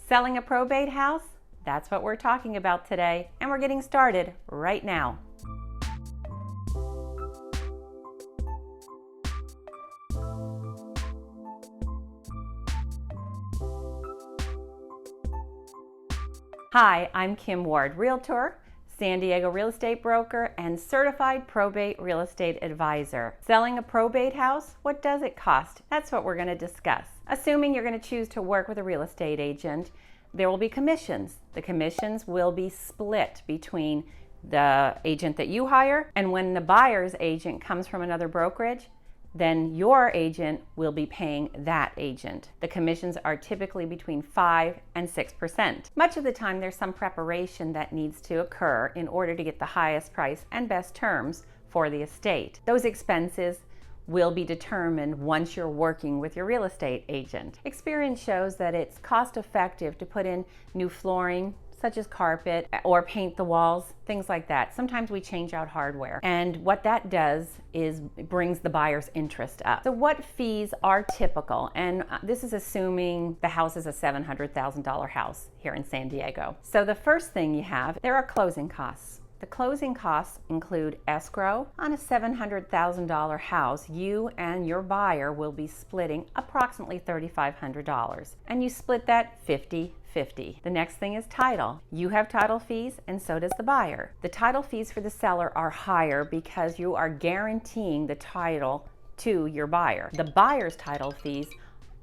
Selling a probate house? That's what we're talking about today, and we're getting started right now. Hi, I'm Kim Ward, Realtor, San Diego real estate broker, and certified probate real estate advisor. Selling a probate house? What does it cost? That's what we're going to discuss. Assuming you're going to choose to work with a real estate agent, there will be commissions. The commissions will be split between the agent that you hire, and when the buyer's agent comes from another brokerage, then your agent will be paying that agent. The commissions are typically between 5 and 6%. Much of the time there's some preparation that needs to occur in order to get the highest price and best terms for the estate. Those expenses will be determined once you're working with your real estate agent. Experience shows that it's cost effective to put in new flooring, such as carpet, or paint the walls, things like that. Sometimes we change out hardware, and what that does is it brings the buyer's interest up. So what fees are typical? And this is assuming the house is a $700,000 house here in San Diego. So the first thing you have, there are closing costs. The closing costs include escrow. On a $700,000 house, you and your buyer will be splitting approximately $3,500, and you split that 50-50. The next thing is title. You have title fees, and so does the buyer. The title fees for the seller are higher because you are guaranteeing the title to your buyer. The buyer's title fees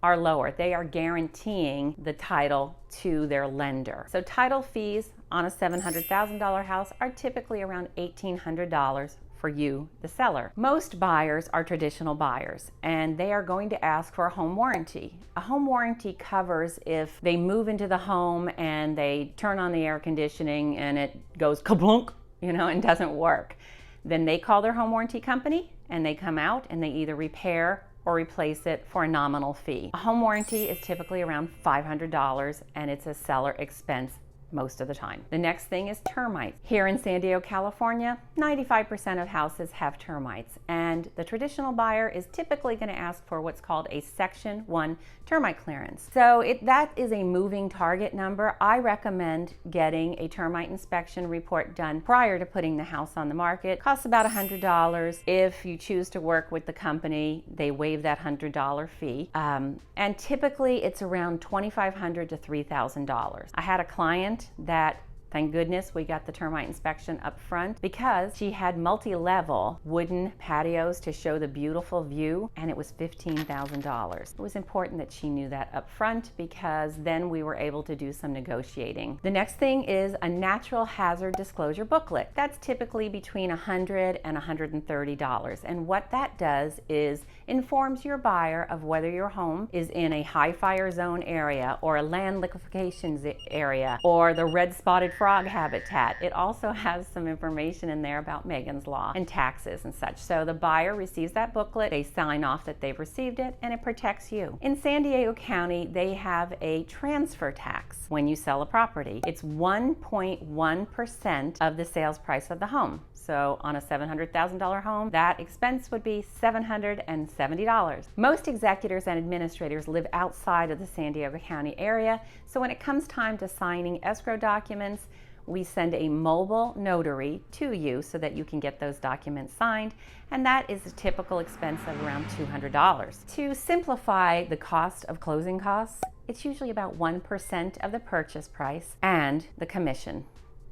are lower. They are guaranteeing the title to their lender. So title fees on a $700,000 house are typically around $1,800 for you, the seller. Most buyers are traditional buyers, and they are going to ask for a home warranty. A home warranty covers if they move into the home and they turn on the air conditioning and it goes kablunk, and doesn't work. Then they call their home warranty company and they come out and they either repair or replace it for a nominal fee. A home warranty is typically around $500, and it's a seller expense most of the time. The next thing is termites. Here in San Diego, California, 95% of houses have termites, and the traditional buyer is typically going to ask for what's called a Section 1 termite clearance. So that is a moving target number. I recommend getting a termite inspection report done prior to putting the house on the market. Costs about $100. If you choose to work with the company, they waive that $100 fee. And typically it's around $2,500 to $3,000. I had a client that, thank goodness, we got the termite inspection up front because she had multi-level wooden patios to show the beautiful view, and it was $15,000. It was important that she knew that up front because then we were able to do some negotiating. The next thing is a natural hazard disclosure booklet. That's typically between $100 and $130, and what that does is informs your buyer of whether your home is in a high fire zone area or a land liquefaction area or the red spotted frog habitat. It also has some information in there about Megan's Law and taxes and such. So the buyer receives that booklet, they sign off that they've received it, and it protects you. In San Diego County, they have a transfer tax when you sell a property. It's 1.1% of the sales price of the home. So on a $700,000 home, that expense would be $770. Most executors and administrators live outside of the San Diego County area, so when it comes time to signing escrow documents, we send a mobile notary to you so that you can get those documents signed, and that is a typical expense of around $200. To simplify the cost of closing costs, it's usually about 1% of the purchase price and the commission.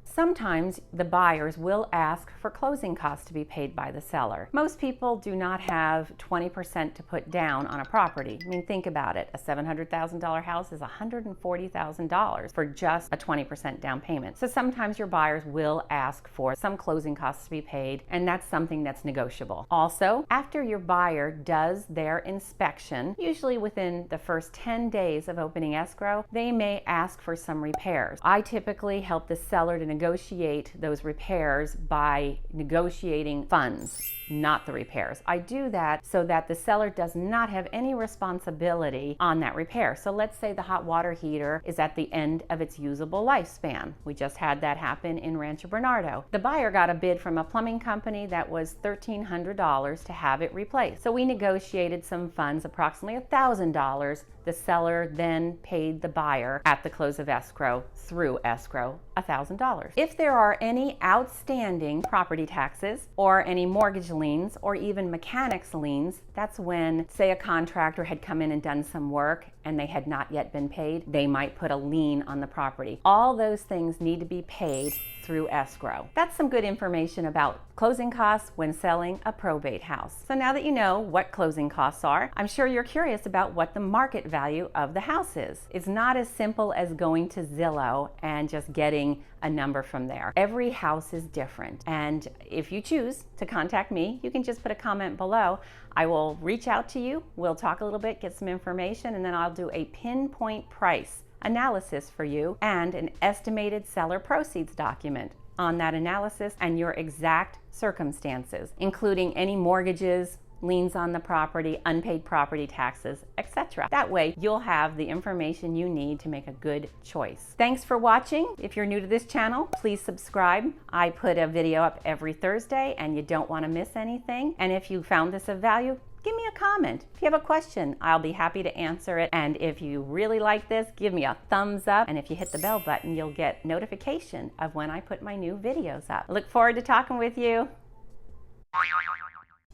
Sometimes the buyers will ask for closing costs to be paid by the seller. Most people do not have 20% to put down on a property. I mean, think about it. A $700,000 house is $140,000 for just a 20% down payment. So sometimes your buyers will ask for some closing costs to be paid, and that's something that's negotiable. Also, after your buyer does their inspection, usually within the first 10 days of opening escrow, they may ask for some repairs. I typically help the seller to negotiate negotiate those repairs by negotiating funds, not the repairs. I do that so that the seller does not have any responsibility on that repair. So let's say the hot water heater is at the end of its usable lifespan. We just had that happen in Rancho Bernardo. The buyer got a bid from a plumbing company that was $1,300 to have it replaced. So we negotiated some funds, approximately $1,000. The seller then paid the buyer at the close of escrow through escrow $1,000. If there are any outstanding property taxes or any mortgage liens or even mechanics liens, that's when, say, a contractor had come in and done some work and they had not yet been paid, they might put a lien on the property. All those things need to be paid through escrow. That's some good information about closing costs when selling a probate house. So now that you know what closing costs are, I'm sure you're curious about what the market value of the house is. It's not as simple as going to Zillow and just getting a number from there. Every house is different. And if you choose to contact me, you can just put a comment below. I will reach out to you. We'll talk a little bit, get some information, and then I'll do a pinpoint price analysis for you and an estimated seller proceeds document on that analysis and your exact circumstances, including any mortgages, liens on the property, unpaid property taxes, etc. That way you'll have the information you need to make a good choice. Thanks for watching. If you're new to this channel, please subscribe. I put a video up every Thursday and you don't want to miss anything. And if you found this of value, give me a comment. If you have a question, I'll be happy to answer it. And if you really like this, give me a thumbs up. And if you hit the bell button, you'll get notification of when I put my new videos up. I look forward to talking with you.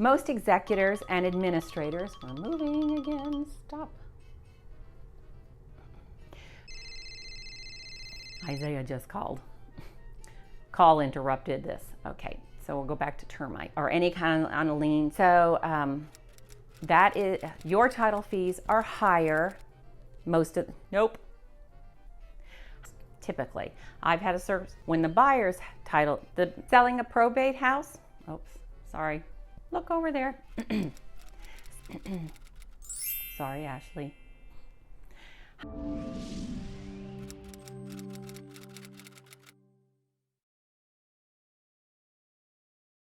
Most executors and administrators, we're moving again, stop. Isaiah just called. Call interrupted this. Okay, so we'll go back to termite or any kind of on a lien. So that is, your title fees are higher. Typically, I've had a service when the buyer's title, selling a probate house. Oops, sorry. Look over there. Sorry, Ashley.